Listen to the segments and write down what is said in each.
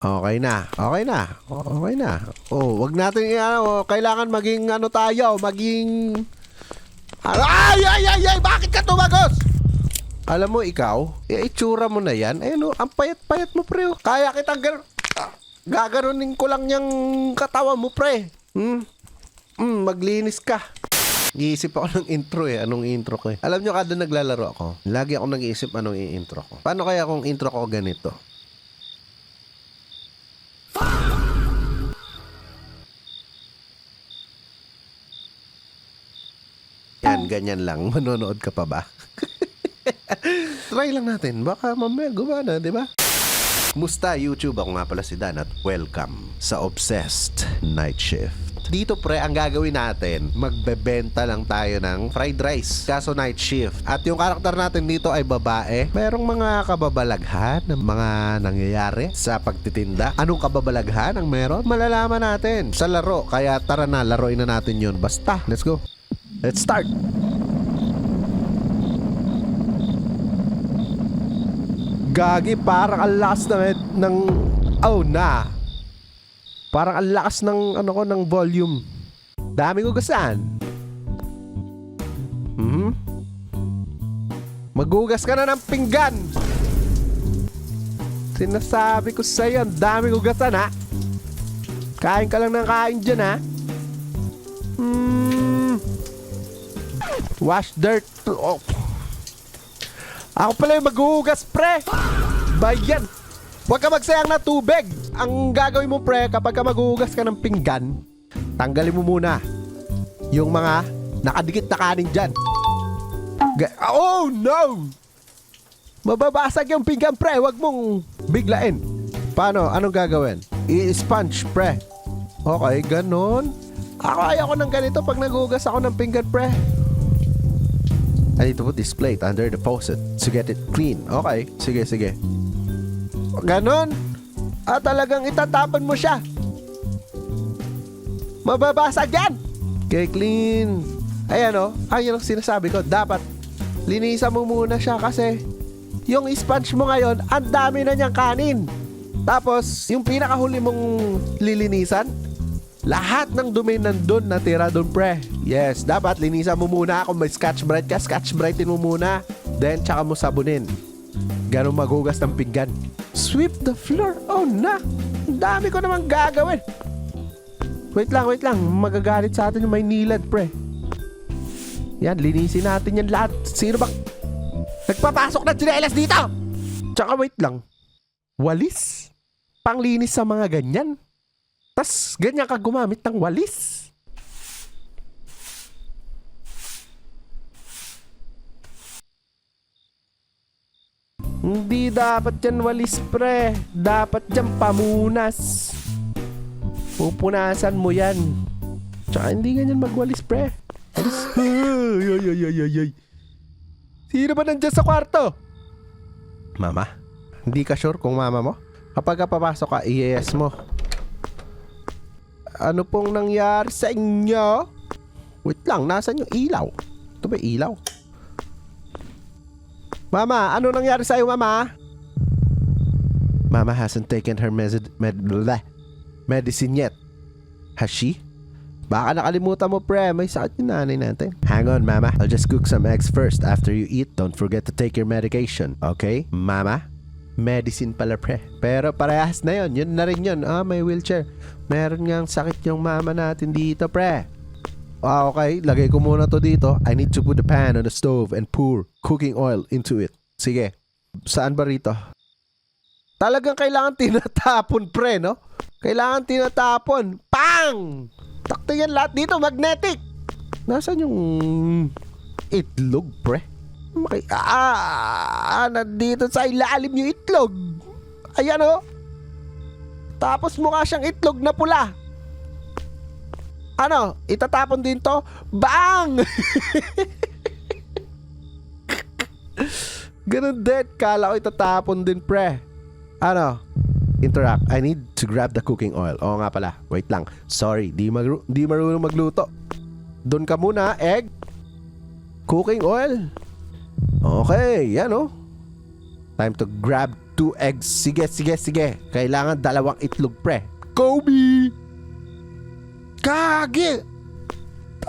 Okay na. Okay na. Okay na. Oh, wag natin kailangan maging tayo, maging ay! Bakit ka tumagos? Alam mo ikaw, itsura mo na yan. Ayun ang payat-payat mo pre. Kaya kitang gaganunin ko lang yung katawan mo pre. Maglinis ka. Iisip ako ng intro Anong intro ko Alam nyo, kada naglalaro ako, lagi ako nag-iisip anong i-intro ko. Paano kaya kung intro ko ganito? Yan, ganyan lang. Manonood ka pa ba? Try lang natin. Baka mamaya gumana, di ba? Musta YouTube? Ako nga pala si Dan at welcome sa Obsessed Night Shift. Dito pre, ang gagawin natin, magbebenta lang tayo ng fried rice. Kaso night shift. At yung karakter natin dito ay babae. Merong mga kababalaghan ng mga nangyayari sa pagtitinda. Anong kababalaghan ang meron? Malalaman natin sa laro. Kaya tara na, laruin na natin yun. Basta, let's go. Let's start. Gagi, parang ang lakas ng oh na. Parang ang lakas ng ng volume. Daming ugasan. Magugas ka na ng pinggan. Sinasabi ko sa'yo, ang daming ugasan ha. Kain ka lang ng kain dyan ha. Wash dirt. Oh. Ako pala yung maghuhugas pre. Bayan. Huwag ka magsayang na tubig. Ang gagawin mo pre, kapag ka maghuhugas ka ng pinggan, tanggalin mo muna yung mga nakadikit na kanin dyan. Oh no! Mababasag yung pinggan pre. Huwag mong biglain. Paano? Anong gagawin? I-sponge pre. Okay, ganon. Ayoko ng ganito pag naghuhugas ako ng pinggan pre. I need to put this plate under the faucet to get it clean. Okay, sige. Ganon. Talagang itatapon mo siya. Mababasag yan. Okay, clean. Ayan ayun ang sinasabi ko. Dapat linisan mo muna siya kasi yung sponge mo ngayon, ang dami na niyang kanin. Tapos, yung pinakahuli mong lilinisan, lahat ng dumi nandun, natira dun pre. Yes, dapat linisan mo muna. Kung may Scotch Brite ka, Scotch Britein mo muna. Then, tsaka mo sabunin. Ganun maghugas ng pinggan. Sweep the floor. Oh na, ang dami ko namang gagawin. Wait lang. Magagalit sa atin yung may nilad pre. Yan, linisin natin yan lahat. Sino bang nagpapasok ng tsinelas dito? Tsaka wait lang, walis? Panglinis sa mga ganyan? Tas ganyan ka gumamit ng walis? Hindi dapat yan walis pre. Dapat yan pamunas. Pupunasan mo yan. Tsaka hindi ganyan magwalis pre. Ay. Sino ba nandiyan sa kwarto? Mama? Hindi ka sure kung mama mo? Kapag papasok ka, i-yes mo. Ano pong nangyari sa inyo? Wait lang, nasan yung ilaw? Ito ba ilaw? Mama, ano nangyari sa'yo, Mama? Mama hasn't taken her medicine yet. Has she? Baka nakalimutan mo, pre. May sakit yung nanay natin. Hang on, Mama. I'll just cook some eggs first. After you eat, don't forget to take your medication. Okay? Mama? Medicine pala, pre. Pero parehas na yon. Yun na rin yun. May wheelchair. Meron ngang sakit yung mama natin dito, pre. Okay. Lagay ko muna to dito. I need to put the pan on the stove and pour cooking oil into it. Sige. Saan ba rito? Talagang kailangan tinatapon, pre, no? Kailangan tinatapon. Pang! Takto yan lahat dito. Magnetic. Nasaan yung itlog, pre? Nandito sa ilalim yung itlog. Ayan Tapos mukha siyang itlog na pula. Itatapon din to? Bang! Ganun din. Kala ko itatapon din, pre. Interact. I need to grab the cooking oil. Oo nga pala. Wait lang. Sorry. Di marunong magluto. Doon ka muna. Egg. Cooking oil. Okay. Yan Time to grab 2 eggs. Sige. Kailangan 2 itlog, pre. Kobe! Kagi!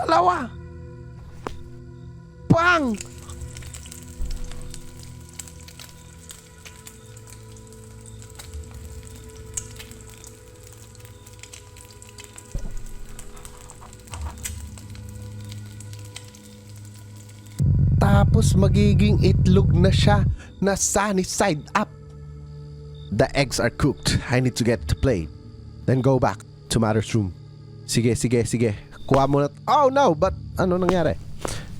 2! Bang! Tapos magiging itlog na siya na sunny side up. The eggs are cooked. I need to get to play. Then go back to mother's room. Sige. Kuha muna. Oh no, but ano nangyari?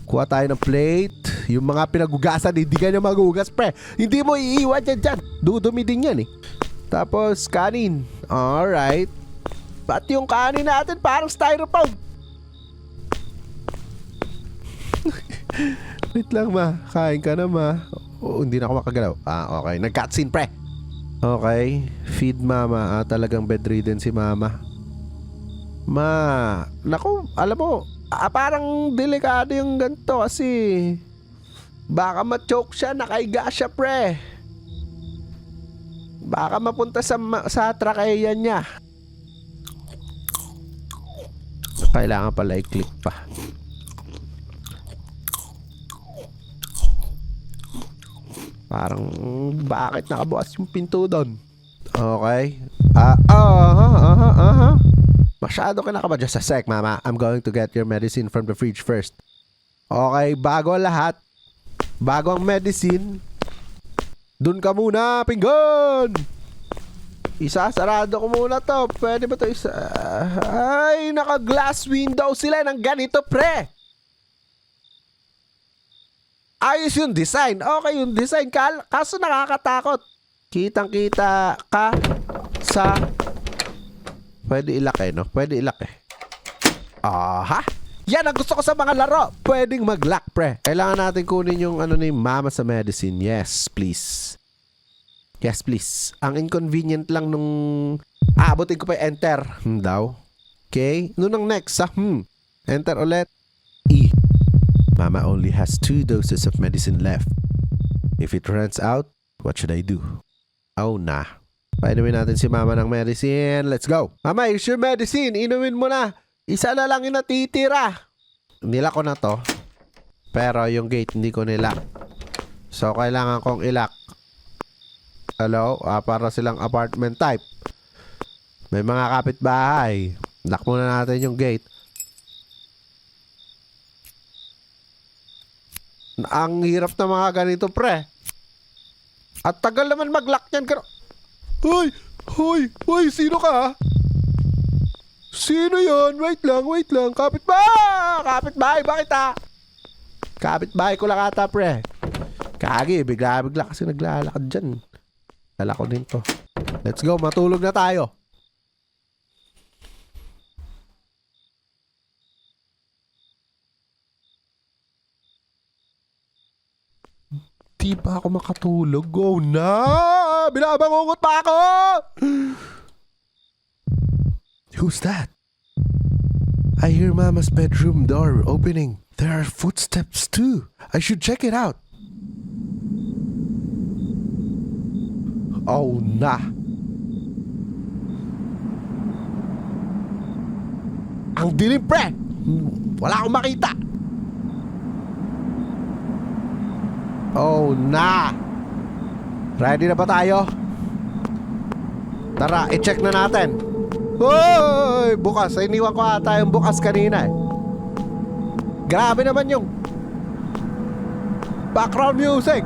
Kuha tayo ng plate. Yung mga pinagugasan, hindi ka niya magugas, pre. Hindi mo iiwan dyan. Dudumi din yan eh. Tapos kanin. Alright. Ba't yung kanin natin parang styrofoam? Wait lang, ma. Kain ka na, ma. Oh, hindi na ako makagalaw. Okay. Nag-cutscene, pre. Okay. Feed mama. Talagang bedridden si mama. Ma. Naku, alam mo, parang delikado yung ganito kasi baka ma-choke siya, nakaiga siya, pre. Baka mapunta sa trachea niya. Kailangan pala i-click pa. Parang bakit nakabukas yung pinto doon? Okay. Masyado ka na ka ba? Just a sec, mama. I'm going to get your medicine from the fridge first. Okay, bago lahat. Bago ang medicine. Dun ka muna, pinggan! Isasarado ko muna to. Pwede ba to isa? Ay, naka-glass window sila ng ganito, pre! Ayos yung design. Okay yung design. Kaso nakakatakot. Kitang-kita ka sa... Pwede ilak eh, no? Pwede ilak eh. Aha! Yan ang gusto ko sa mga laro. Pwedeng mag-lock, pre. Kailangan natin kunin yung ano ni mama sa medicine. Yes, please. Yes, please. Ang inconvenient lang nung... abutin ko pa yung enter. Daw. Okay. Nung next, enter ulit. E. Mama only has 2 doses of medicine left. If it runs out, what should I do? Oh, nah. Painumin natin si mama ng medicine. Let's go. Mama, here's your medicine. Inumin mo na. Isa na lang yung natitira. Nilak ko na to. Pero yung gate hindi ko nilak. So, kailangan kong ilak. Hello? Para silang apartment type. May mga kapitbahay. Lock muna natin yung gate. Ang hirap na mga ganito, pre. At tagal naman mag-lock yan. Hoy, sino ka? Sino yon? Wait lang. Kapitbahay, bakit Kapitbahay ko lang ata, pre. Kagi, bigla kasi naglalakad dyan. Dala ko din to. Let's go, matulog na tayo. Di ba ako makatulog? Go na! Binabangungot pa ako! Who's that? I hear Mama's bedroom door opening. There are footsteps too. I should check it out. Oh na! Ang dilim, pre! Wala akong makita. Oh na! Ready na ba tayo? Tara, i-check na natin. Hoy! Bukas. Iniwan ko ata yung bukas kanina eh. Grabe naman yung background music.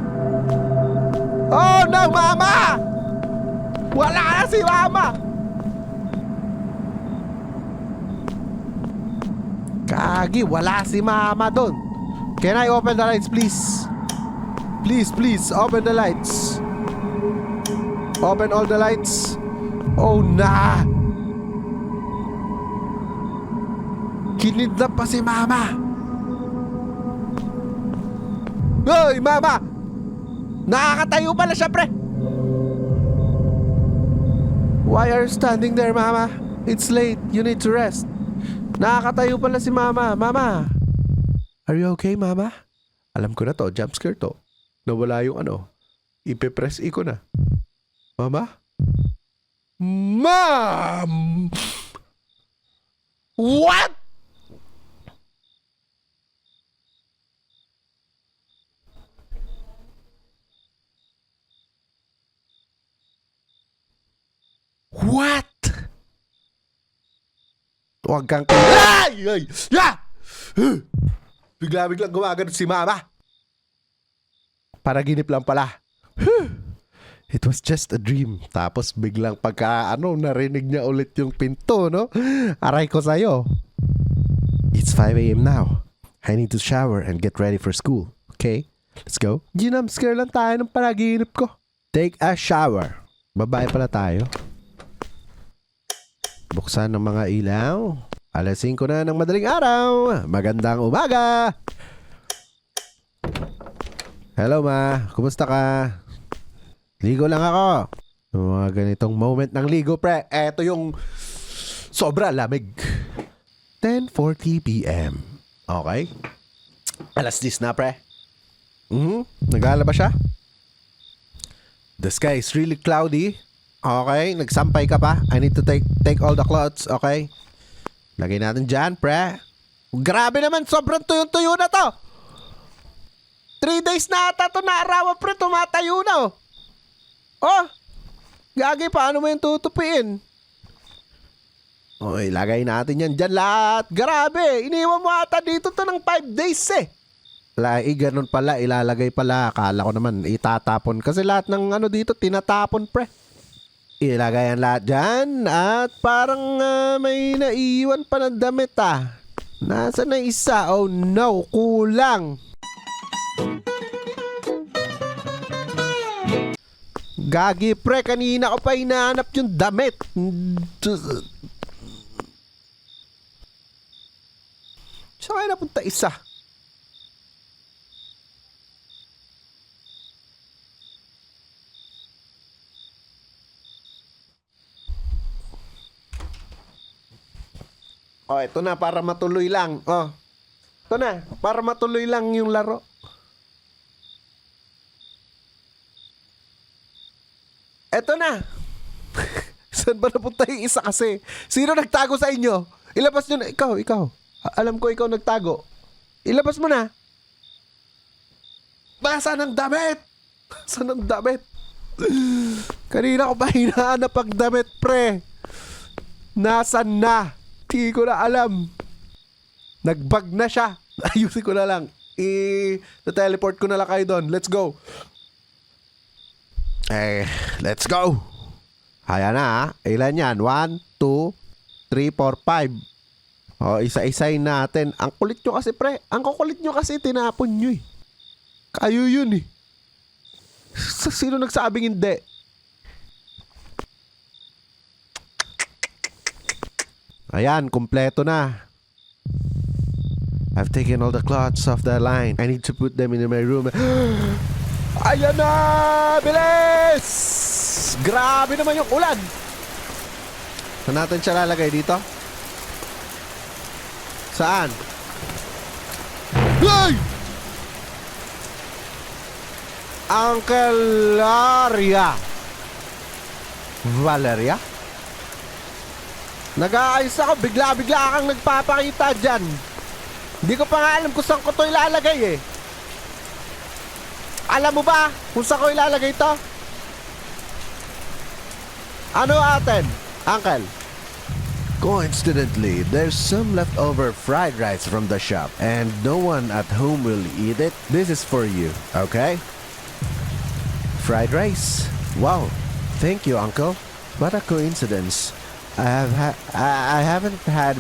Oh no, mama! Wala na si mama! Kagi, wala si mama doon. Can I open the lights, please? Please, open the lights. Open all the lights. Oh, na! Kinidnap pa si mama. Hoy, mama! Nakakatayo pala siya, pre! Why are you standing there, mama? It's late. You need to rest. Nakakatayo pala si mama. Mama! Are you okay, mama? Alam ko na to, jump scare to. Nawala yung ipe-press ko na. Mama? Mom! What? What? Huwag kang... Ay! Ay! Ya! Bigla-biglang gumagano si Mama. Panaginip lang pala. It was just a dream. Tapos biglang narinig niya ulit yung pinto, no? Aray ko sa'yo. It's 5 a.m. now. I need to shower and get ready for school. Okay? Let's go. Ginamscare lang tayo ng panaginip ko. Take a shower. Babae pala tayo. Buksan ng mga ilaw. Alas 5 na ng madaling araw. Magandang umaga. Hello, Ma. Kumusta ka? Ligo lang ako. Mga ganitong moment ng ligo, pre. Eto yung sobra lamig. 10:40 p.m. Okay? Alas 10 na, pre. Nag-aalaba siya? The sky is really cloudy. Okay, nagsampay ka pa. I need to take all the clothes, okay? Lagay natin dyan, pre. Grabe naman, sobrang tuyong-tuyo na to. 3 days na ata to na arawan, pre. Tumatayo na, oh. Oh, gagi, paano mo yung tutupiin? Okay, lagay natin yan dyan lahat. Grabe, iniwan mo ata dito to ng 5 days eh. Ganun pala, ilalagay pala. Akala ko naman itatapon. Kasi lahat ng dito, tinatapon, pre. Ilagay ang lahat dyan. At parang may naiwan pa ng damit, ah. Nasaan na isa? Oh no, kulang. Gagi, pre, kanina ko pa hinahanap yung damit. Saan kaya napunta isa? Oh, ito na para matuloy lang. Oh. Ito na, para matuloy lang yung laro. Eto na. Saan ba napunta yung isa kasi? Sino nagtago sa inyo? Ilabas nyo na. Ikaw. Alam ko ikaw nagtago. Ilabas mo na. Nasaan ang damit? Nasaan ang damit? Kanina ko pa hinahanap ang damit, pre. Nasaan na? Di ko na alam. Nagbag na siya. Ayusin ko na lang. I-teleport ko na lang kayo doon. Let's go. Let's go. Ayan na, ilan yan? 1, 2, 3, 4, 5. O, isa-isay natin. Ang kulit nyo kasi, pre. Ang kukulit nyo kasi, tinapon nyo eh. Kayo yun eh. Sino nagsabing hindi? Ayan, kumpleto na. I've taken all the cloths off the line. I need to put them in my room. Ayan na! Bilis! Grabe naman yung ulan. Saan natin siya lalagay dito? Saan? Ay! Uncle Laria. Valeria? Nag-aayos ako. Bigla-bigla kang nagpapakita dyan. Hindi ko pa nga alam kung saan ko ito ilalagay eh. Alam mo ba kung saan ko ilalagay ito? Ano atin, Uncle? Coincidentally, there's some leftover fried rice from the shop and no one at home will eat it. This is for you, okay? Fried rice? Wow, thank you, Uncle. What a coincidence. I haven't had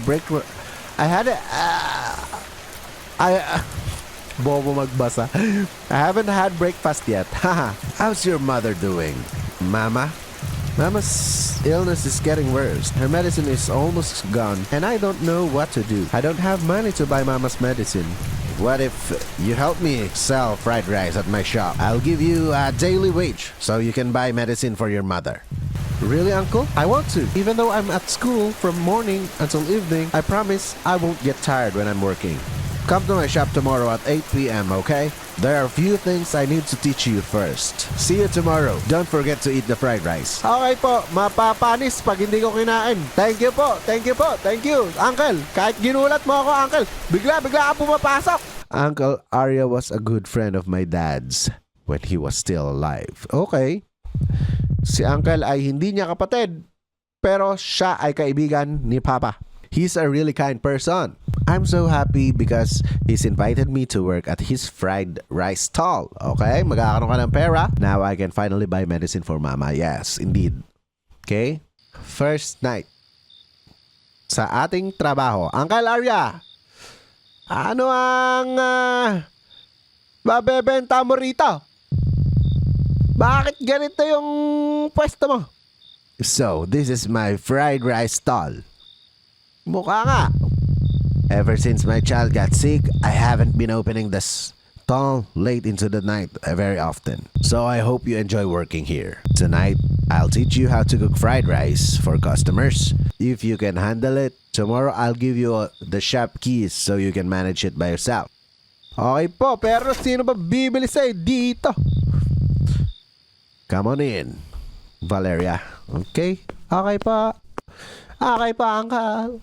Bobo magbasa. I haven't had breakfast yet. Haha. How's your mother doing? Mama? Mama's illness is getting worse. Her medicine is almost gone, and I don't know what to do. I don't have money to buy Mama's medicine. What if you help me sell fried rice at my shop? I'll give you a daily wage so you can buy medicine for your mother. Really, Uncle? I want to. Even though I'm at school from morning until evening, I promise I won't get tired when I'm working. Come to my shop tomorrow at 8 p.m., okay? There are a few things I need to teach you first. See you tomorrow. Don't forget to eat the fried rice. Okay po, mapapanis pag hindi ko kinain. Thank you po, thank you po, thank you. Uncle, kahit ginulat mo ako, Uncle, bigla ka pumapasok. Uncle Arya was a good friend of my dad's when he was still alive. Okay. Si Uncle ay hindi niya kapatid, pero siya ay kaibigan ni Papa. He's a really kind person. I'm so happy because he's invited me to work at his fried rice stall. Okay, magkakaroon ka ng pera. Now I can finally buy medicine for mama. Yes, indeed. Okay? First night sa ating trabaho. Uncle Arya, ano ang babebenta mo rito? Bakit ganito yung pwesto mo? So, this is my fried rice stall. Mukha nga. Ever since my child got sick, I haven't been opening the stall late into the night very often. So I hope you enjoy working here. Tonight, I'll teach you how to cook fried rice for customers. If you can handle it, tomorrow I'll give you the shop keys so you can manage it by yourself. Okay po, pero sino ba bibili sa'yo dito? Come on in, Valeria. Okay? Okay pa. Okay pa, Uncle.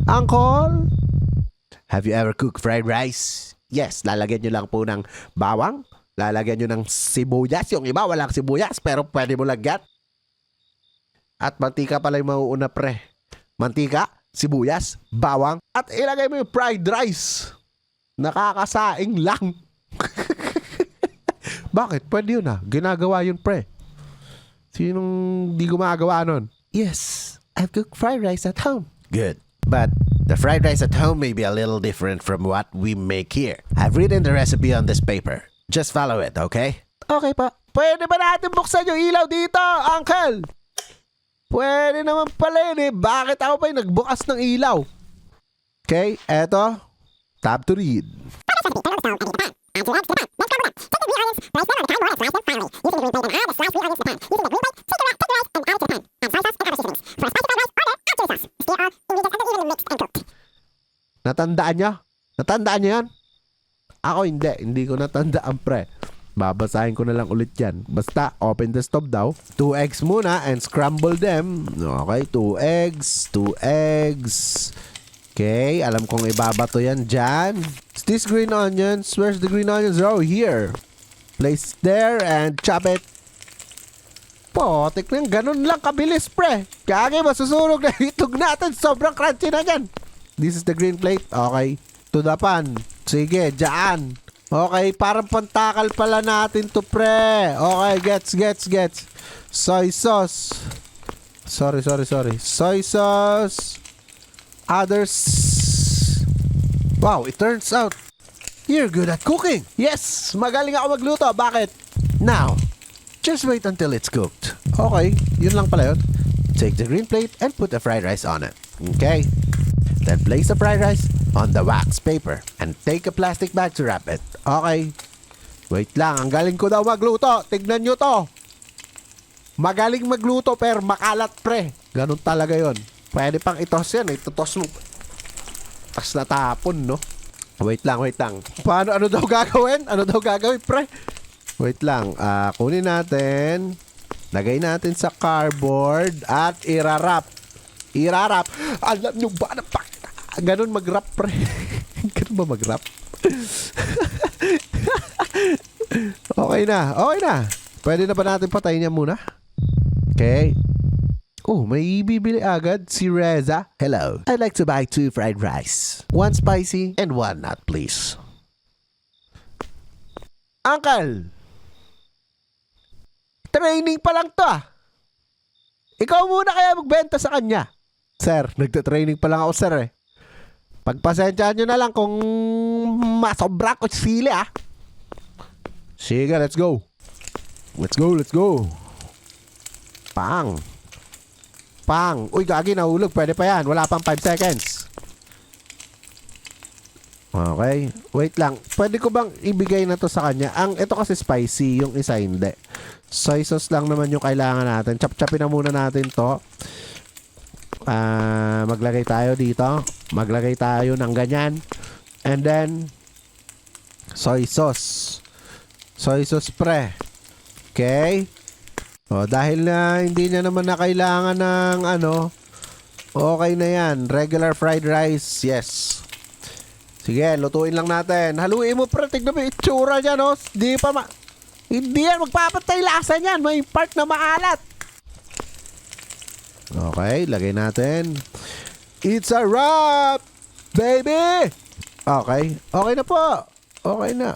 Uncle? Have you ever cooked fried rice? Yes, lalagyan nyo lang po ng bawang. Lalagyan nyo ng sibuyas. Yung iba walang sibuyas, pero pwede mo lagyan. At mantika pala yung mauuna, pre. Mantika, sibuyas, bawang, at ilagay mo yung fried rice. Nakakasaing lang. Bakit? Pwede yun Ginagawa yun, pre. Sinong di gumagawa nun? Yes, I've cooked fried rice at home. Good. But the fried rice at home may be a little different from what we make here. I've written the recipe on this paper. Just follow it, okay? Okay pa. Pwede ba natin buksan yung ilaw dito, Uncle? Pwede naman pala yun Bakit ako pa yung nagbukas ng ilaw? Okay, eto. Tab to read. Natandaan nyo? Natandaan nyo yan? Ako hindi. Hindi ko natandaan, pre. Babasahin ko na lang ulit yan. Basta, open the stove daw. 2 eggs muna and scramble them. Okay, 2 eggs. 2 eggs. Okay, alam kong ibabato yan dyan. Is this green onions? Where's the green onions? Oh, here. Place there and chop it. Potik na ganun lang kabilis, pre. Kaya masusunog na itog natin. Sobrang crunchy na yan. This is the green plate. Okay. To the pan. Sige, dyan. Okay, parang pantakal pala natin to, pre. Okay, gets. Soy sauce. Sorry. Soy sauce. Others. Wow, it turns out you're good at cooking. Yes, magaling ako magluto. Bakit? Now, just wait until it's cooked. Okay, yun lang pala yun. Take the green plate and put the fried rice on it. Okay? Then place the fried rice on the wax paper and take a plastic bag to wrap it. Okay. Wait lang, ang galing ko daw magluto. Tignan nyo to. Magaling magluto pero makalat, pre. Ganun talaga yon. Pwede pang itos yan. Itutos mo. Tas natapon, no? Wait lang. Paano, ano daw gagawin? Pre? Wait lang. Kunin natin. Lagay natin sa cardboard at irarap. Alam nyo ba na pa? Ganun mag-wrap, pre. Ganun ba mag-wrap? Okay na. Pwede na ba natin patayin niya muna? Okay. Oh, may bibili agad si Reza. Hello. I'd like to buy 2 fried rice. 1 spicy and 1 not, please. Uncle! Training pa lang to Ikaw muna kaya magbenta sa kanya. Sir, nagta-training pa lang ako, sir Pagpasensyahan nyo na lang kung masobra ko sili Sige, let's go. Pang. Uy, gagi, nahulog. Pwede pa yan. Wala pang 5 seconds. Okay. Wait lang. Pwede ko bang ibigay na to sa kanya? Ito kasi spicy. Yung isa hindi. Soy sauce lang naman yung kailangan natin. Chop-chopin na muna natin to. Maglagay tayo dito. Maglagay tayo ng ganyan. And then, Soy sauce. Soy sauce, pre. Okay? O, dahil na hindi niya naman na kailangan ng ano, okay na yan. Regular fried rice, yes. Sige, lutuin lang natin. Haluin mo, pre. Tignan mo yung itsura niya, no? Hindi yan magpapatay lasa niyan. May part na maalat. Okay, lagay natin. It's a wrap, baby! Okay, okay na po. Okay na.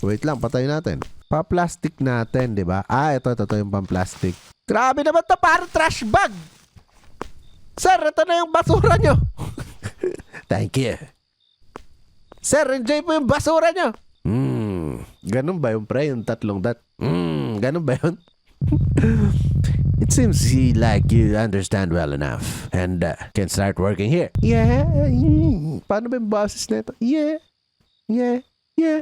Wait lang, patayin natin. Pa-plastic natin, di ba? Ito yung pang-plastic. Grabe naman to, parang trash bag. Sir, ito na yung basura nyo. Thank you. Sir, enjoy po yung basura nyo. Ganun ba yung pre? Yung tatlong dat? Ganun ba yun? It seems like you understand well enough and can start working here. Yeah. Paano ba yung boses na ito? Yeah. Yeah. Yeah.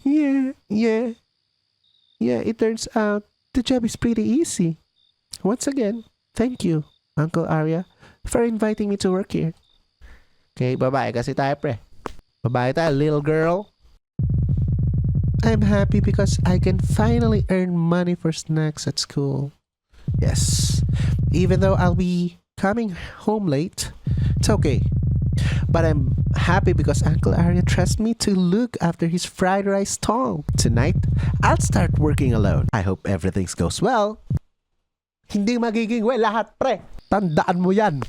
Yeah. Yeah. Yeah, it turns out the job is pretty easy. Once again, thank you, Uncle Arya, for inviting me to work here. Okay, babae kasi tayo, pre. Babae tayo, little girl. I'm happy because I can finally earn money for snacks at school. Yes. Even though I'll be coming home late, it's okay. But I'm happy because Uncle Arya trusts me to look after his fried rice stall. Tonight, I'll start working alone. I hope everything goes well. Hindi magiging well lahat, pre. Tandaan mo yan.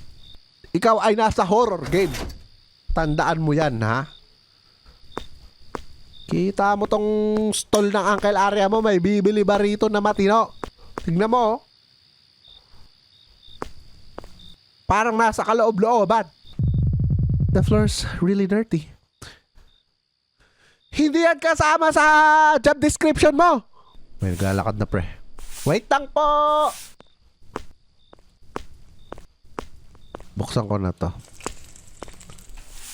Ikaw ay nasa horror game. Tandaan mo yan, ha? Kita mo tong stall ng Uncle Arya mo, may bibili ba rito na matino? Tignan mo, oh. Parang nasa kaloob-looban. The floor's really dirty. Hindi yan kasama sa job description mo. May naglalakad na, pre. Wait lang po. Buksan ko na to.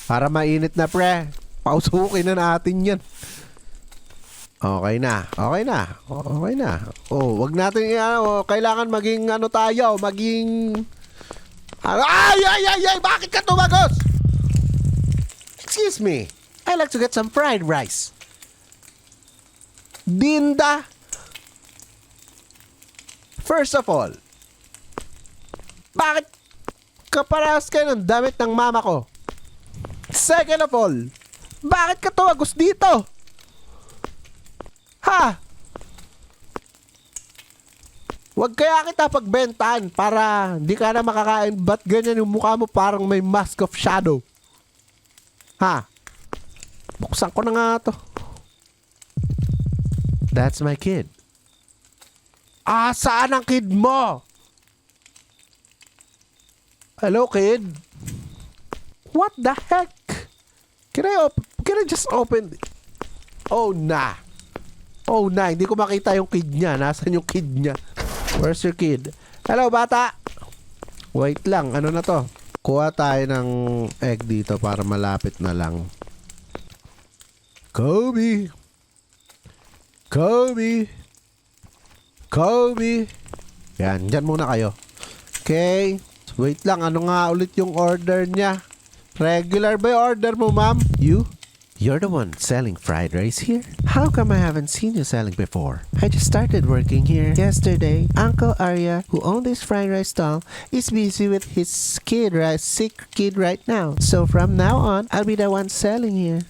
Para mainit na, pre. Pausukin na natin yan. Okay na. Okay na. Okay na. Oh, wag natin kailangan maging tayo, maging ay! Bakit ka tumagos? Excuse me. I like to get some fried rice. Dinda. First of all, bakit kaparehas kayo ng damit ng mama ko? Second of all, bakit ka tumagos dito? Ha? Huwag kaya kita pagbentahan para hindi ka na makakain. Ba't ganyan yung mukha mo parang may mask of shadow? Ha? Buksan ko na nga to. That's my kid. Saan ang kid mo? Hello, kid? What the heck? Can I just open? Oh, nah. Oh, nah. Hindi ko makita yung kid niya. Nasaan yung kid niya? Where's your kid? Hello, bata. Wait lang. Ano na to? Kuha tayo ng egg dito para malapit na lang. Kobe. Kobe. Kobe. Yan. Dyan muna kayo. Okay. Wait lang. Ano nga ulit yung order niya? Regular ba yung order mo, ma'am? You're the one selling fried rice here? How come I haven't seen you selling before? I just started working here yesterday. Uncle Arya, who owned this fried rice stall, is busy with his sick kid right now. So from now on, I'll be the one selling here.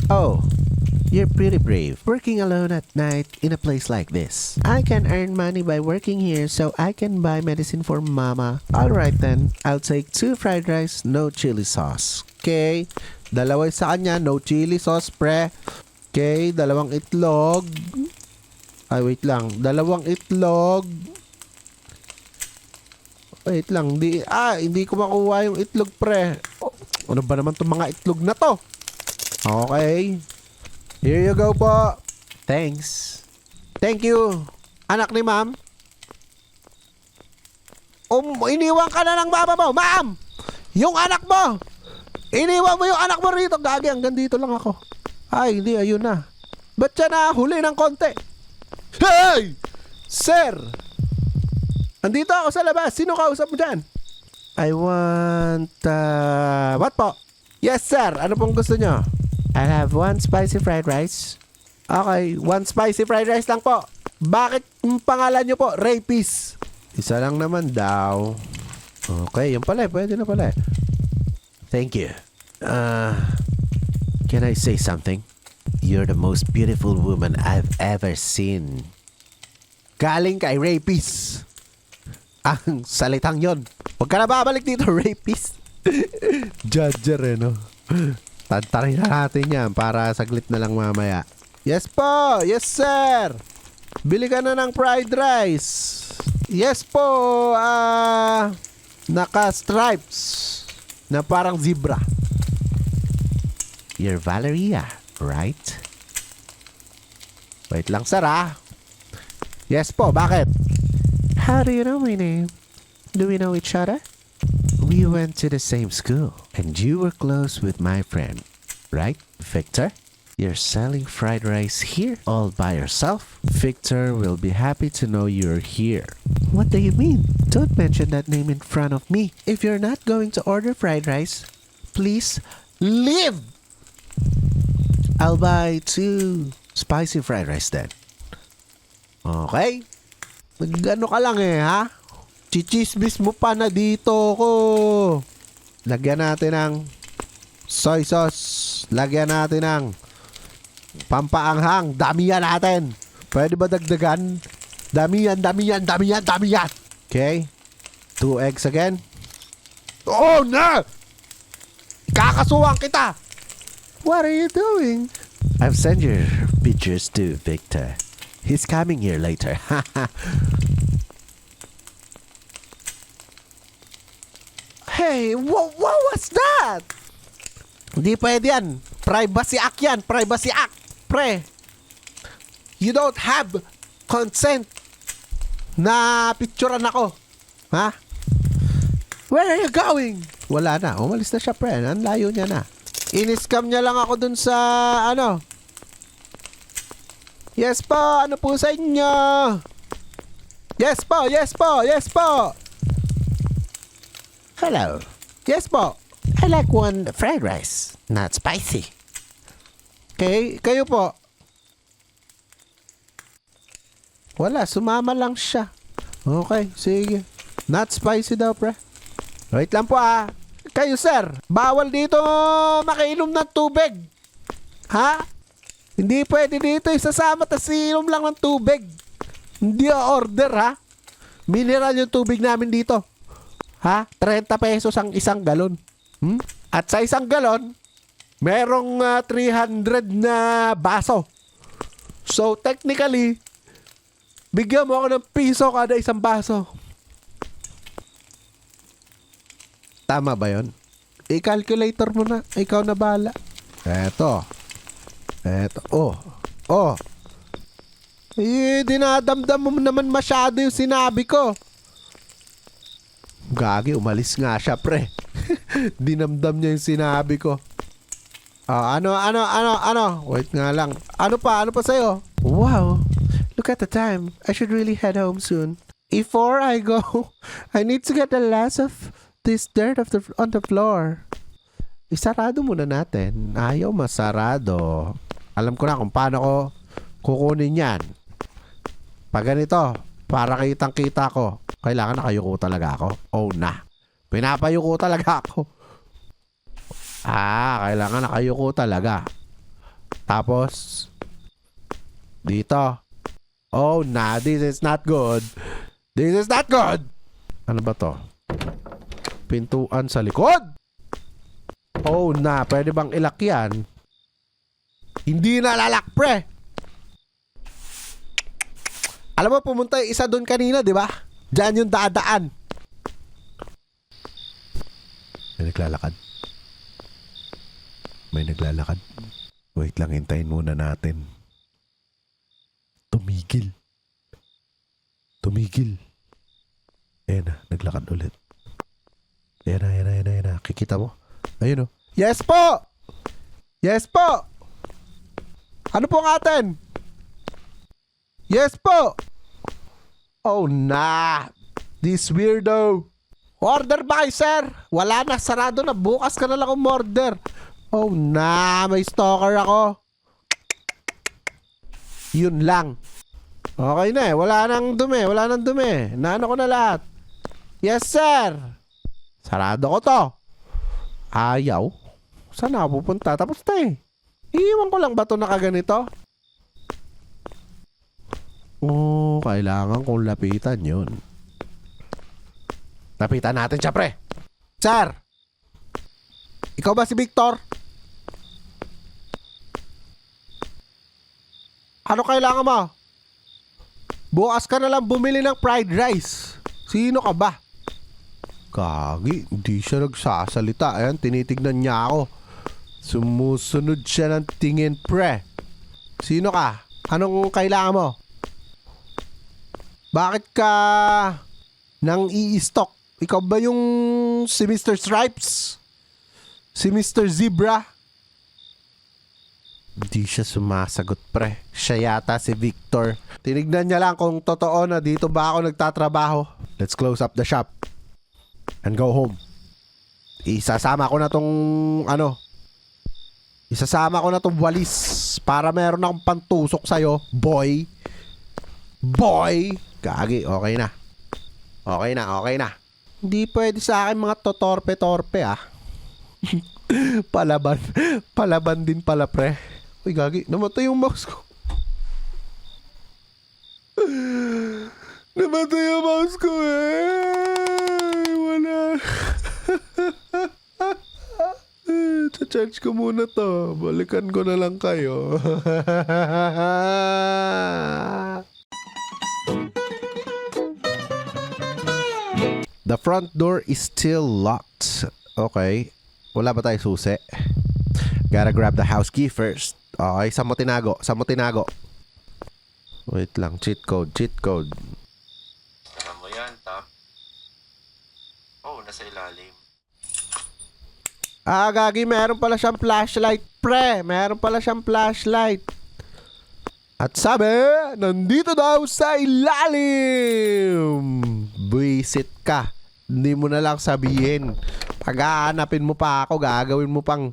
Oh, you're pretty brave, working alone at night in a place like this. I can earn money by working here so I can buy medicine for mama. Alright then, I'll take 2 fried rice, no chili sauce. Okay? Dalawa sa kanya, no chili sauce, pre. Okay, 2 itlog. Ay, wait lang. 2 itlog. Wait lang, hindi ko makuha yung itlog, pre. Oh, ano ba naman itong mga itlog na to? Okay. Here you go po. Thanks. Thank you. Anak ni ma'am. Iniwan ka na ng mama mo. Ma'am! Yung anak mo! Iniwan mo yung anak mo rito. Gagi, hanggang dito lang ako. Ay, hindi, ayun na. Ba't siya na huli ng konti? Hey! Sir! Andito ako sa labas. Sino kausap mo dyan? I want, what po? Yes, sir. Ano pong gusto nyo? I'll have one spicy fried rice. Okay, one spicy fried rice lang po. Bakit ang pangalan nyo po? Rapist. Isa lang naman daw. Okay, yun pala. Pwede na pala. Thank you. Can I say something? You're the most beautiful woman I've ever seen. Galing kay rapist. Ang salitang yon. Huwag ka na babalik dito, rapist. Judger no? Tantarin na natin yan para saglit na lang mamaya. Yes po! Yes, sir! Bili ka na ng fried rice. Yes po! Naka-stripes na parang zebra. You're Valeria, right? Wait lang, sir, Yes po, bakit? How do you know my name? Do we know each other? We went to the same school, and you were close with my friend, right, Victor? You're selling fried rice here all by yourself? Victor will be happy to know you're here. What do you mean? Don't mention that name in front of me. If you're not going to order fried rice, please leave! I'll buy 2 spicy fried rice then. Okay? Nag-ano ka lang ha? Chichismis mo pa na dito ko. Lagyan natin ng soy sauce. Lagyan natin ng pampaanghang. Damihan natin. Pwede ba dagdagan? Damihan. Okay? 2 eggs again. Oh, no! Kakasuwang kita! What are you doing? I've sent your pictures to Victor. He's coming here later. Hey, what was that? Hindi pwede yan. Privacy act yan. Privacy act. Pre. You don't have consent na picturean ako. Ha? Where are you going? Wala na. Umalis na siya, pre. Ang layo niya na. In-scam niya lang ako dun sa ano. Yes po. Ano po sa inyo? Yes po. Yes po. Yes po. Hello. Yes po. I like one fried rice, not spicy. Okay, kayo po. Wala, sumama lang siya. Okay, sige. Not spicy daw, pre. Wait lang po Kayo, sir, bawal dito makainom ng tubig. Ha? Hindi pwede dito isasama tas inom lang ng tubig. Hindi order, ha? Mineral yung tubig namin dito. Ha? 30 pesos ang isang galon. At sa isang galon, merong 300 na baso. So, technically, bigyan mo ako ng piso kada isang baso. Tama ba yun? I-calculator mo na. Ikaw na bahala. Eto. Oh. Dinadamdam mo naman masyado yung sinabi ko. Gagi, umalis nga siya, pre. Dinamdam niya yung sinabi ko. Ano? Wait nga lang. Ano pa sa'yo? Wow. Look at the time. I should really head home soon. Before I go, I need to get the last of this dirt on the floor. Isarado muna natin. Ayaw masarado. Alam ko na kung paano ko kukunin yan. Pag ganito, para kitang-kita ko, kailangan nakayuko talaga ako. Oh na. Pinapayuko talaga ako. Kailangan nakayuko talaga. Tapos, dito. Oh na, this is not good. This is not good. Ano ba to? Pintuan sa likod. Oh na, pwede bang ilak yan? Hindi na lalak, pre. Alam mo, pumunta yung isa doon kanina, di ba? Diyan yung dadaan. May naglalakad. Wait lang, hintayin muna natin. Tumigil. Ayan na, naglakad ulit. Ayan na. Kikita mo? Ayun o. Yes po! Ano po ang atin? Yes po! Oh na! This weirdo! Order ba kayo, sir? Wala na, sarado na. Bukas ka na lang umorder. Oh na, may stalker ako. Yun lang. Okay na eh. Wala nang dumi. Wala nang dumi. Naano ko na lahat. Yes, sir. Sarado ko to. Ayaw. Saan ako pupunta? Tapos na eh. Iiwan ko lang ba ito nakaganito? Oh, kailangan kong lapitan yun. Lapitan natin siya, pre. Sir! Ikaw ba si Victor? Ano kailangan mo? Bukas ka na lang bumili ng fried rice. Sino ka ba? Kagi, hindi siya nagsasalita. Ayan, tinitignan niya ako. Sumusunod siya ng tingin, pre. Sino ka? Anong kailangan mo? Bakit ka nang i-stock? Ikaw ba yung si Mr. Stripes? Si Mr. Zebra? Di siya sumasagot, pre. Siya yata si Victor. Tinignan niya lang kung totoo na dito ba ako nagtatrabaho. Let's close up the shop and go home. Isasama ko na tong Isasama ko na tong walis para meron akong pantusok sa'yo, boy. Boy! Gagi, okay na. Okay na, okay na. Hindi pwede sa akin mga totorpe-torpe, ah. Palaban. Palaban din pala, pre. Uy, gagi. Namatay yung mouse ko. Namatay yung mouse ko, eh. Wala. Charge ko muna to. Balikan ko na lang kayo. The front door is still locked. Okay. Wala ba tayo susi? Gotta grab the house key first. Okay, saan mo tinago? Saan mo tinago? Wait lang, cheat code, cheat code. Tara mo yan, tap. Oh, nasa ilalim. Ah, gagi, meron pala siyang flashlight, pre. Meron pala siyang flashlight. At sabi, nandito daw sa ilalim. Buisit ka. Hindi mo na lang sabihin. Pag-aanapin mo pa ako, gagawin mo pang...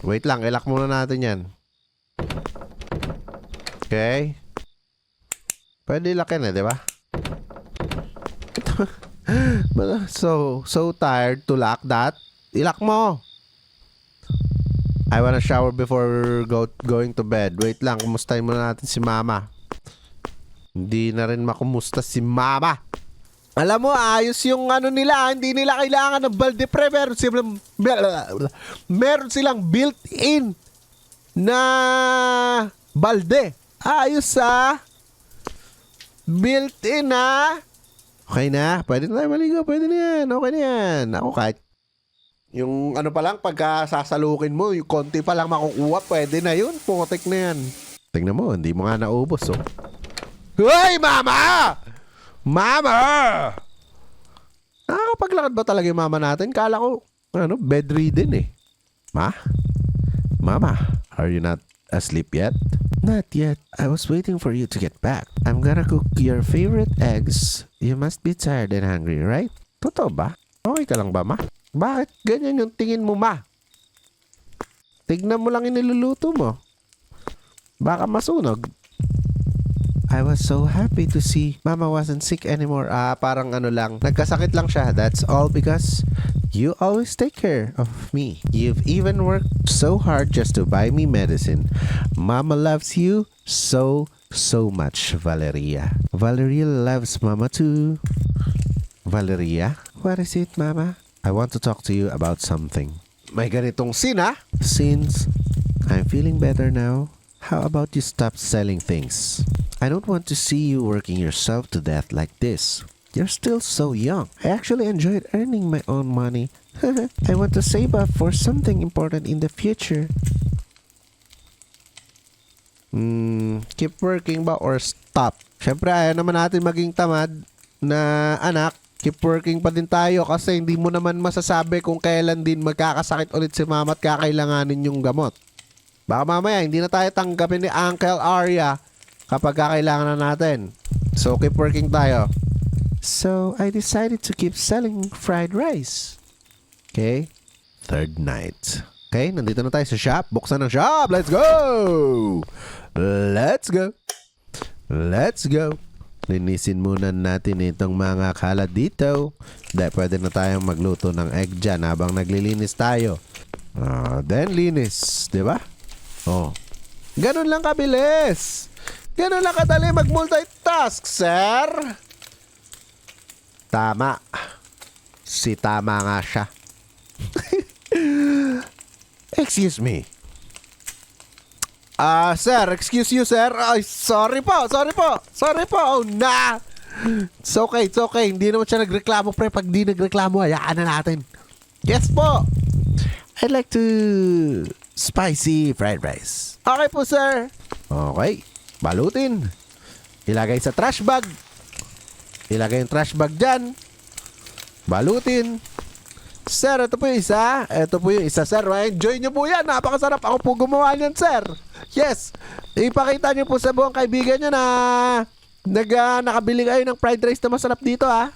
Wait lang, ilak muna natin yan. Okay. Pwede ilakin eh, di ba? So tired to lock that. Ilak mo. I wanna shower before going to bed. Wait lang, kumustahin muna natin si mama. Hindi na rin makumusta si mama. Alam mo, ayos yung nila. Hindi nila kailangan ng balde, pre. Meron silang built-in na balde. Ayos, ah. Built-in, ah. Okay na. Pwede na tayo maligo. Pwede na yan. Okay na yan. Ako kahit yung pa lang, pagka sasalukin mo, yung konti pa lang makukuha, pwede na yun. Putik na yan. Tingnan mo, hindi mo nga naubos, oh. Hoy, mama! Mama! Nakakapaglakad ba talaga yung mama natin? Kala ko, bedridden eh. Mama, are you not asleep yet? Not yet. I was waiting for you to get back. I'm gonna cook your favorite eggs. You must be tired and hungry, right? Totoo ba? Okay ka lang ba, ma? Bakit ganyan yung tingin mo, ma? Tignan mo lang yung niluluto mo. Baka masunog. I was so happy to see Mama wasn't sick anymore. Parang lang. Nagkasakit lang siya. That's all because you always take care of me. You've even worked so hard just to buy me medicine. Mama loves you so much, Valeria. Valeria loves Mama too. Valeria? What is it, Mama? I want to talk to you about something. May ganitong scene, ah? Since I'm feeling better now, how about you stop selling things? I don't want to see you working yourself to death like this. You're still so young. I actually enjoyed earning my own money. I want to save up for something important in the future. Keep working ba or stop? Siyempre, ayaw naman natin maging tamad na anak. Keep working pa din tayo kasi hindi mo naman masasabi kung kailan din magkakasakit ulit si mama at kakailanganin yung gamot. Baka mamaya hindi na tayo tanggapin ni Uncle Arya kapag kakailangan na natin. So keep working tayo. So, I decided to keep selling fried rice. Okay? Third night. Okay, nandito na tayo sa shop. Buksan ang shop. Let's go! Let's go! Let's go! Linisin muna natin itong mga kalat dito. Dahil pwede na tayong magluto ng egg dyan habang naglilinis tayo. Then linis. Diba? Oh. Ganun lang kabilis. Ganun lang kadali mag-multitask, sir. Tama. Si tama nga siya. Excuse me. Sir, excuse you, sir. Ay, sorry po. Oh, nah. It's okay. Hindi naman siya nagreklamo, pre. Pag di nagreklamo, hayaan na natin. Yes po. I'd like to spicy fried rice. Okay po, sir. Okay. Balutin. Ilagay sa trash bag. Ilagay yung trash bag dyan. Balutin. Sir, ito po yung isa. Ito po yung isa, sir. Enjoy nyo po yan. Napakasarap. Ako po gumawa niyan, sir. Yes. Ipakita nyo po sa buong kaibigan nyo na nakabili kayo ng fried rice na masarap dito, ha.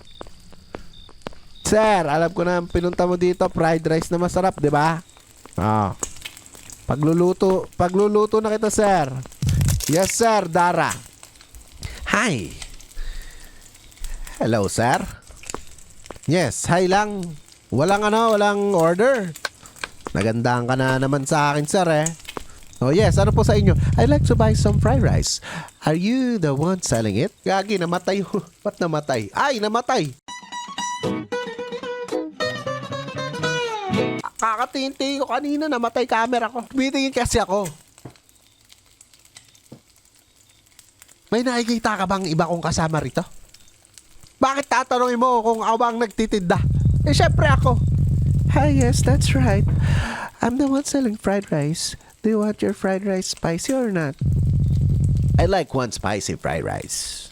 Sir, alam ko na pinunta mo dito, fried rice na masarap, di ba? Pagluluto na kita, sir. Yes, sir, Dara. Hi. Hello, sir. Yes, hi lang. Walang order. Nagandaan ka na naman sa akin, sir, eh. Oh, yes, ano po sa inyo? I'd like to buy some fried rice. Are you the one selling it? Gagi, namatay. Ba't namatay? Ay, namatay. Kakatinti ko kanina, namatay camera ko. Bitingin kasi ako. May nakikita ka bang iba kong kasama rito? Bakit tatanungin mo kung ako bang nagtitinda? Eh, syempre ako. Hi, yes, that's right. I'm the one selling fried rice. Do you want your fried rice spicy or not? I like one spicy fried rice.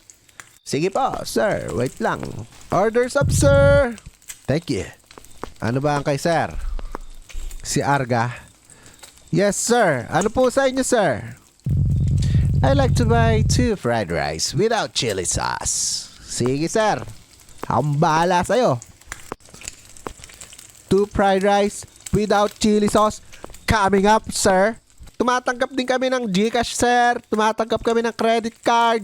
Sige po, sir. Wait lang. Orders up, sir. Thank you. Ano ba ang kay sir? Si Arga. Yes, sir. Ano po sa inyo, sir? I'd like to buy 2 fried rice without chili sauce. Sige, sir. Akong bahala sa'yo. 2 fried rice without chili sauce. Coming up, sir. Tumatanggap din kami ng GCash, sir. Tumatanggap kami ng credit card.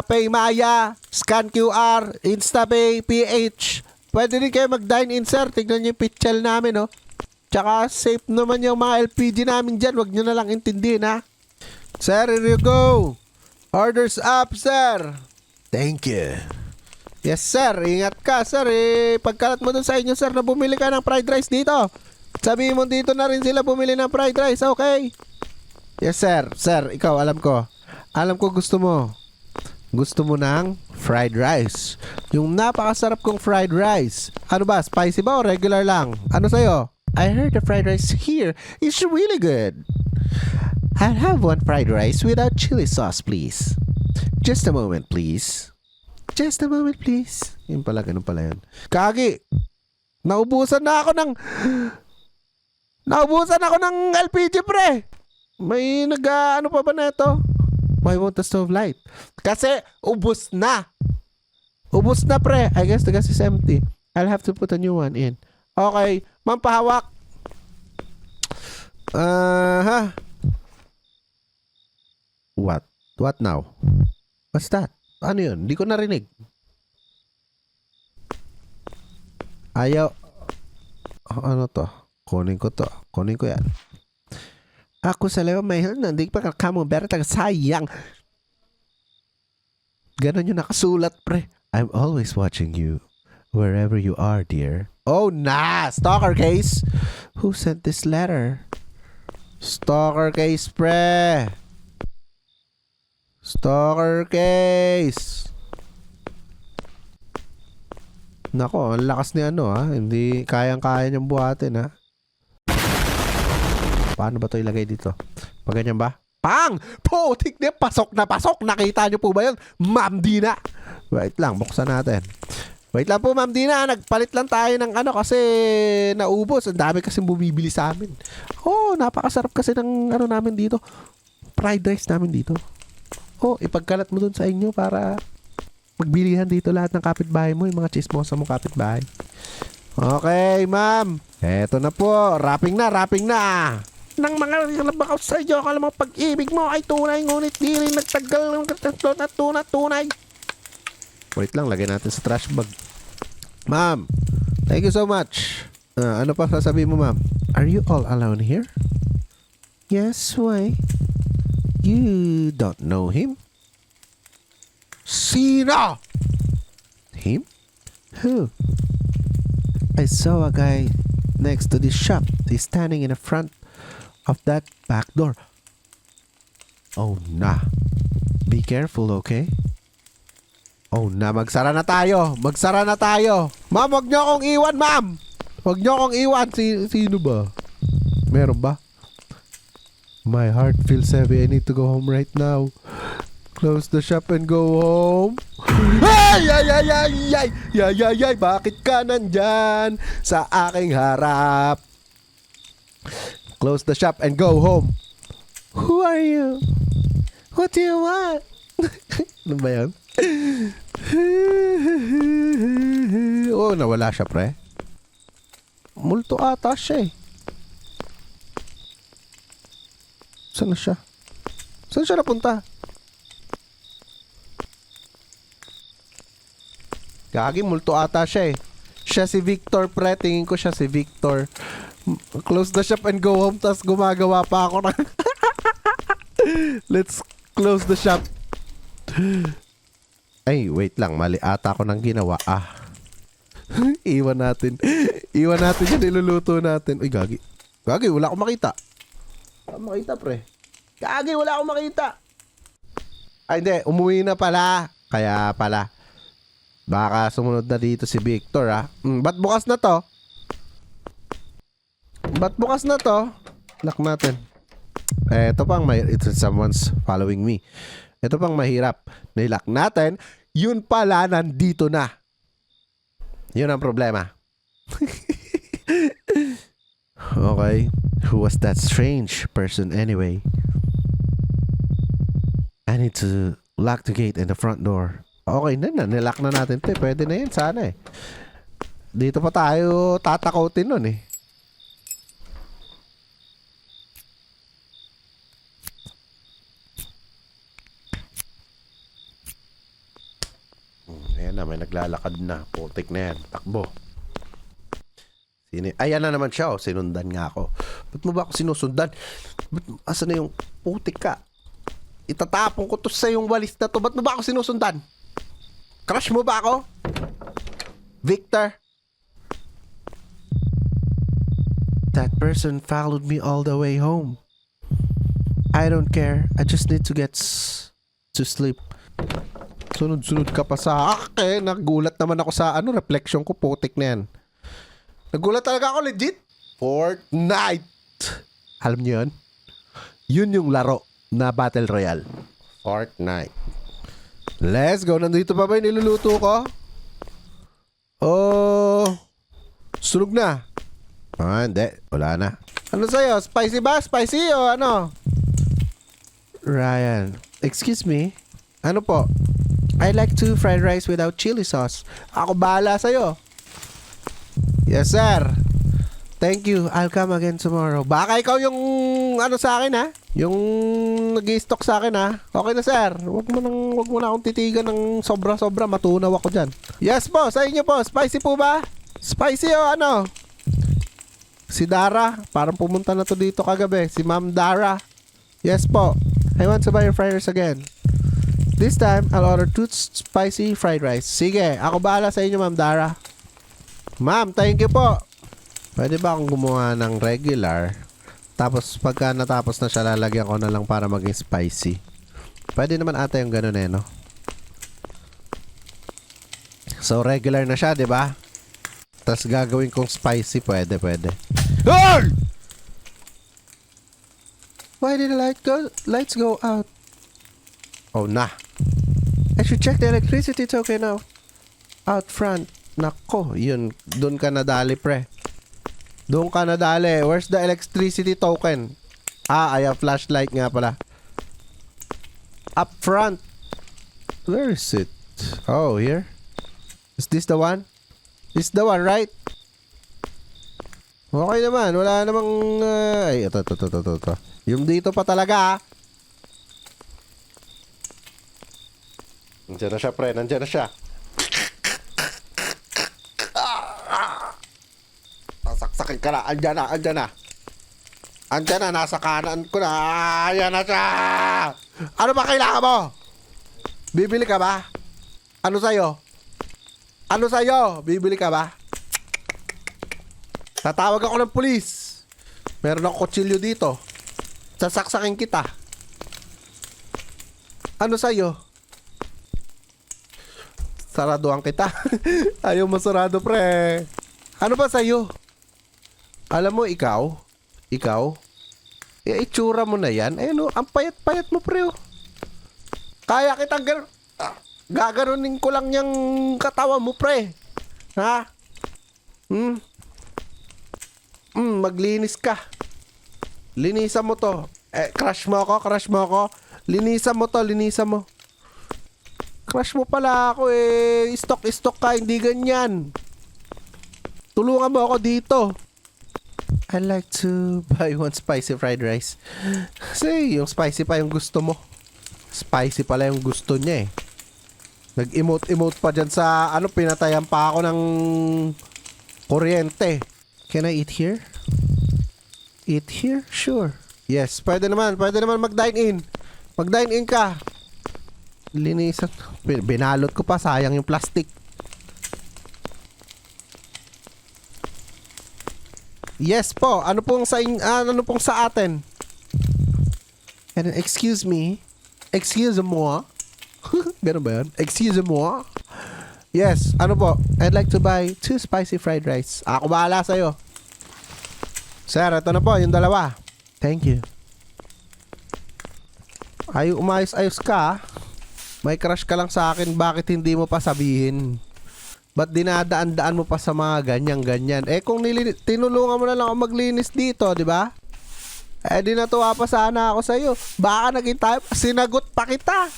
Paymaya, Scan QR, Instapay, PH. Pwede din kayo mag-dine-in, sir. Tignan niyo yung pitchel namin, oh. Tsaka safe naman yung mga LPG namin dyan. Huwag nyo na lang intindihin, ha. Sir, here you go. Orders up, sir. Thank you. Yes, sir. Ingat ka, sir. Pagkalat mo dun sa inyo, sir, na bumili ka ng fried rice dito. Sabihin mo dito na rin sila bumili ng fried rice, okay? Yes, sir. Sir, ikaw, alam ko. Alam ko gusto mo. Gusto mo ng fried rice. Yung napakasarap kong fried rice. Ano ba, spicy ba o regular lang? Ano sa'yo? I heard the fried rice here is really good. I'll have one fried rice without chili sauce, please. Just a moment, please. Just a moment, please. Yun pala, ganun pala yun. Kagi! Naubusan ako ng LPG, pre! May ano pa ba na ito? Why won't the stove light? Kasi ubos na. Ubos na, pre. I guess the gas is empty. I'll have to put a new one in. Okay. Ma'am, pahawak. What? What now? What's that? Ano yun? Hindi ko narinig. Ayaw. Ano to? Kunin ko to. Kunin ko yan. Ako sa lewa may hindi pa kakamo berta sayang. Ganon yung nakasulat, pre. I'm always watching you wherever you are, dear. Oh, stalker case. Who sent this letter? Stalker case, pre. Stalker case. Nako, ang lakas ni ano, ha. Hindi kayang-kaya niyang buhatin, ha. Paano ba ito ilagay dito? Pag ganyan ba? Pang! Putik na! Pasok na pasok! Nakita niyo po ba yun? Ma'am Dina! Wait lang, buksan natin. Wait lang po, Ma'am Dina. Nagpalit lang tayo ng ano kasi naubos. Ang dami kasi bumibili sa amin. Oh, napakasarap kasi ng ano namin dito. Fried rice namin dito. Oh, ipagkalat mo dun sa inyo para magbilihan dito lahat ng kapitbahay mo, yung mga chismosa mong kapitbahay. Okay, ma'am. Eto na po. Wrapping na. Nang mga nalabakaw sa iyo, akala mo pag-ibig mo ay tunay, ngunit di rin nagtagal ng tunay. Wait lang, lagay natin sa trash bag. Ma'am, thank you so much. Ano pa sasabihin mo, ma'am? Are you all alone here? Yes, why? You don't know him? Sino? Him? Who? I saw a guy next to this shop. He's standing in the front of that back door. Oh, nah. Be careful, okay? Oh, na. Magsara na tayo. Ma'am, wag niyo akong iwan, ma'am. Wag niyo akong iwan. Sino ba? Meron ba? My heart feels heavy. I need to go home right now. Close the shop and go home. Ay! Bakit ka nandyan sa aking harap? Close the shop and go home. Who are you? What do you want? Ano ba yan? Oh, nawala siya, pre. Multo ata siya eh. Saan na siya? Saan siya napunta? Gagi, multo ata siya eh. Siya si Victor, pre. Tingin ko siya si Victor. Close the shop and go home. Tapos gumagawa pa ako ng... Let's close the shop. Ay, wait lang. Mali ata ako ng ginawa. Iwan natin. Iwan natin yan. Niluluto natin. Uy, gagi. Gagi, wala akong makita. Wala akong makita, pre. Gagi, wala akong makita. Ay, hindi. Umuwi na pala. Kaya pala. Baka sumunod na dito si Victor, ha? Ba't bukas na to? Lock natin. Ito pang someone's following me. Ito pang mahirap. Nilock natin. Yun pala, nandito na. Yun ang problema. Okay. Who was that strange person anyway? I need to lock the gate and the front door. Okay na, nilock na natin ito. Pwede na yun, sana eh. Dito pa tayo tatakotin nun eh. Ayan na, may naglalakad na. Putik na yan. Takbo. Ayan na naman siya, oh. Sinundan nga ako. Ba't mo ba ako sinusundan? Asa na yung putik ka? Itatapon ko to sa yung walis na to. Ba't mo ba ako sinusundan? Crush mo ba ako? Victor? That person followed me all the way home. I don't care. I just need to get to sleep. Sunod-sunod ka pa sa akin. Nagulat naman ako sa reflection ko. Putik na yan. Nagulat talaga ako, legit. Fortnite. Alam niyo yun? Yun yung laro na Battle Royale. Fortnite. Let's go. Nandito pa ba yung niluluto ko? Oh. Sunog na. Hindi. Wala na. Ano sa'yo? Spicy ba? Spicy o ano? Ryan. Excuse me? Ano po? I like to fried rice without chili sauce. Ako bahala sa'yo. Yes, sir. Thank you. I'll come again tomorrow. Baka ikaw yung sa akin, ha? Yung nag-i-stock sa akin, ha? Okay na, sir. Wag mo na akong titigan ng sobra-sobra. Matunaw ako dyan. Yes po, sa inyo po. Spicy po ba? Spicy o ano? Si Dara. Parang pumunta na to dito kagabi. Si Ma'am Dara. Yes po. I want to buy your fried rice again. This time, I'll order 2 spicy fried rice. Sige, ako bahala sa inyo, Ma'am Dara. Ma'am, thank you po. Pwede ba akong gumawa ng regular? Tapos pagka natapos na siya, lalagyan ko na lang para maging spicy. Pwede naman ata yung ganun eh, no? So, regular na siya, di ba? Tapos gagawin kong spicy. Pwede. Hey! Why did the lights go out? Oh, nah. I should check the electricity token out front. Nako, yun. Doon ka nadali, pre. Doon ka nadali. Where's the electricity token? I have flashlight nga pala. Up front. Where is it? Oh, here? Is this the one? This the one, right? Okay naman. Wala namang... ay, ito. Yung dito pa talaga, ah. Nandiyan na siya, pre. Nandiyan na siya. Saksakin ka na. Andyan na. Andyan na. Nasa kanan ko na. Ayan na siya. Ano ba kailangan mo? Bibili ka ba? Ano sa'yo? Bibili ka ba? Tatawag ako ng pulis. Meron akong kutsilyo dito. Sasaksakin kita. Ano sa'yo? Saraduhan kita. Ayaw masarado, pre. Ano ba sa'yo? Alam mo, ikaw, itsura mo na yan. Ayun, ang payat-payat mo, pre. Kaya kitang gaganunin ko lang yung katawan mo, pre. Ha? Maglinis ka. Linisan mo to. Crush mo ako. Linisan mo. Crush mo pala ako eh. Stock ka, hindi ganyan. Tulungan mo ako dito. I'd like to buy one spicy fried rice. Kasi yung spicy pa yung gusto mo. Spicy pala yung gusto niya eh. Nag-emote pa dyan sa pinatayan pa ako ng kuryente. Can I eat here? Eat here? Sure. Yes, pwede naman mag-dine in. Mag-dine in ka. Linisan. Binalot ko pa, sayang yung plastic. Yes po. Ano pong sa atin? And excuse me. Excuse moi. Ganun ba yun? Excuse moi. Yes, ano po? I'd like to buy 2 spicy fried rice. Ako bahala sa'yo. Sir, ito na po, yung dalawa. Thank you. Ay, umayos-ayos ka. May crush ka lang sa akin. Bakit hindi mo pa sabihin? Ba't dinadaan-daan mo pa sa mga ganyan-ganyan? Kung tinulungan mo na lang ako maglinis dito, di ba? Di natuwa pa sana ako sa'yo. Baka naging tayo, sinagot pa kita.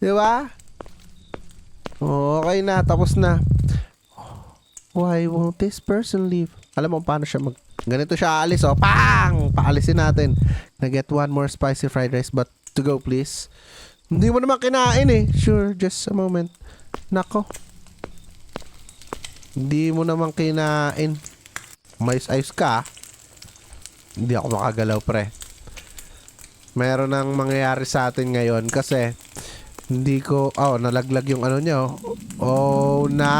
Di ba? Okay na, tapos na. Why won't this person leave? Alam mo paano siya ganito siya aalis, oh. Pang! Paalisin natin. Can I get 1 more spicy fried rice but to go please? Hindi mo naman kinain eh. Sure, just a moment. Nako. Hindi mo naman kinain. Mais-ayos ka. Hindi ako makagalaw, pre. Meron nang mangyayari sa atin ngayon kasi hindi ko... Oh, nalaglag yung ano niya. Oh, na!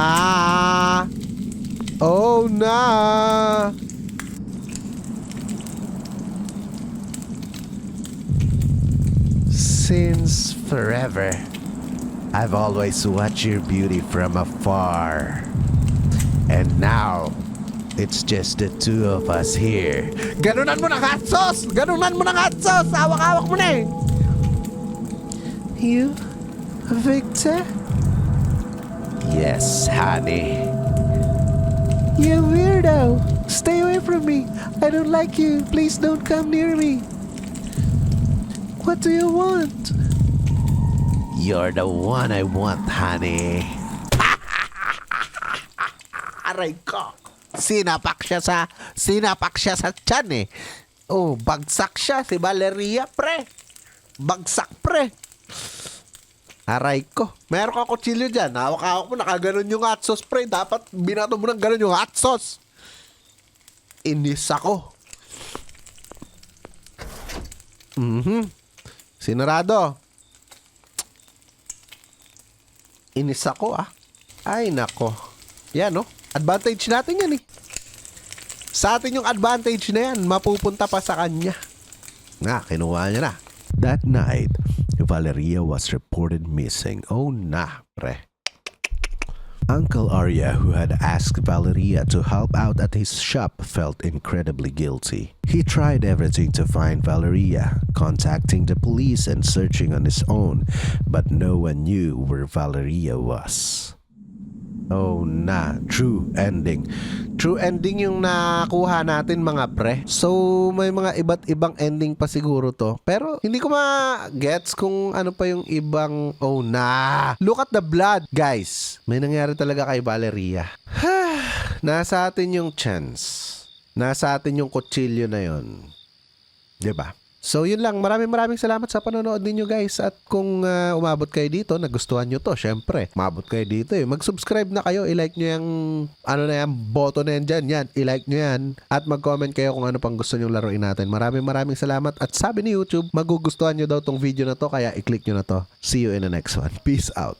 Oh, na! Since forever, I've always watched your beauty from afar. And now, it's just the 2 of us here. Ganunan mo ng hot sauce! Hawak-hawak mo na eh! You, Victor? Yes, honey. You weirdo! Stay away from me! I don't like you! Please don't come near me! What do you want? You're the one I want, honey. Aray ko! Sinapak siya sa tiyan eh. Oh, bagsak siya si Valeria, pre. Bagsak, pre. Aray ko. Meron ka kutsilyo dyan. Hawak-hawak mo, nakaganon yung hot sauce, pre. Dapat binato mo ng ganon yung hot sauce. Inis ako. Sinarado. Inis ako, ah. Ay, nako. Yan, no? Advantage natin yan, eh. Sa atin yung advantage na yan, mapupunta pa sa kanya. Kinuha niya na. That night, Valeria was reported missing. Oh, pre. Uncle Arya, who had asked Valeria to help out at his shop, felt incredibly guilty. He tried everything to find Valeria, contacting the police and searching on his own, but no one knew where Valeria was. Oh, true ending. True ending yung nakuha natin mga pre. So may mga iba't ibang ending pa siguro to. Pero hindi ko ma-gets kung ano pa yung ibang... Oh na! Look at the blood! Guys, may nangyari talaga kay Valeria. Nasa atin yung chance. Nasa atin yung kutsilyo na yon. 'Di ba? So yun lang, maraming salamat sa panonood ninyo guys. At kung umabot kayo dito, nagustuhan nyo to, syempre, umabot kayo dito mag-subscribe na kayo, i-like nyo yung ano na yan, button na yan dyan, yan, i-like nyo yan. At mag-comment kayo kung ano pang gusto nyo laruin natin. Maraming salamat. At sabi ni YouTube, magugustuhan nyo daw tong video na to, kaya i-click nyo na to. See you in the next one. Peace out.